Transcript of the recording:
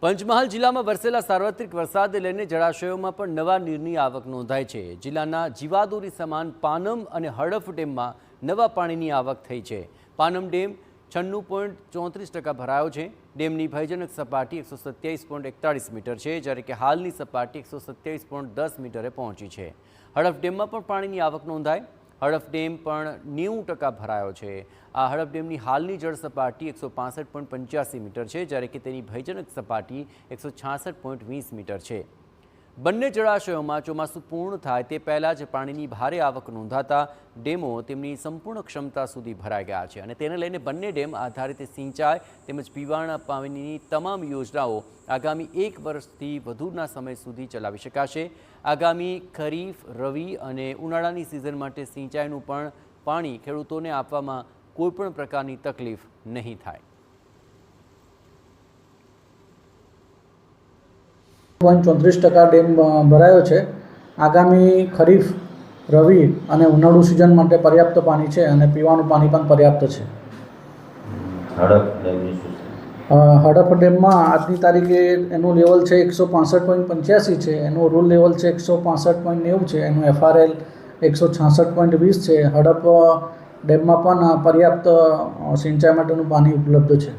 પંચમહાલ જિલ્લામાં વરસેલા સાર્વત્રિક વરસાદને લઈને જળાશયોમાં પણ નવા નીરની આવક નોંધાઈ છે। જિલ્લાના જીવાદોરી સમાન પાનમ અને હડફ ડેમમાં નવા પાણીની આવક થઈ છે। પાનમ ડેમ 96.34% ભરાયો છે। ડેમની ભયજનક સપાટી 127.41 મીટર છે, જ્યારે કે હાલની સપાટી 127.10 મીટરે પહોંચી છે। હડફ ડેમમાં પણ પાણીની આવક નોંધાઈ। હડફ ડેમ પણ 90% ભરાયો છે। આ હડફ ડેમની હાલની જળ સપાટી 165.85 મીટર છે, જ્યારે કે તેની ભયજનક સપાટી 166.20 મીટર છે। બંને જળાશયોમાં ચોમાસું પૂર્ણ થાય તે પહેલાં જ પાણીની ભારે આવક નોંધાતા ડેમો તેમની સંપૂર્ણ ક્ષમતા સુધી ભરાઈ ગયા છે અને તેને લઈને બંને ડેમ આધારિત સિંચાઈ તેમજ પીવાના પાણીની તમામ યોજનાઓ આગામી 1 વર્ષથી વધુના સમય સુધી ચલાવી શકાશે। આગામી ખરીફ, રવિ અને ઉનાળાની સિઝન માટે સિંચાઈનું પણ પાણી ખેડૂતોને આપવામાં કોઈપણ પ્રકારની તકલીફ નહીં થાય। 34% ડેમ ભરાયો છે। આગામી ખરીફ, રવિ અને ઉનાળુ સિઝન માટે પર્યાપ્ત પાણી છે અને પીવાનું પાણી પણ પર્યાપ્ત છે। હડફ ડેમમાં આજની તારીખે એનું લેવલ છે 165.85 છે, એનું રૂલ લેવલ છે 165.90 છે, એનું FRL 166.20 છે। હડફ ડેમમાં પણ પર્યાપ્ત સિંચાઈ માટેનું પાણી ઉપલબ્ધ છે।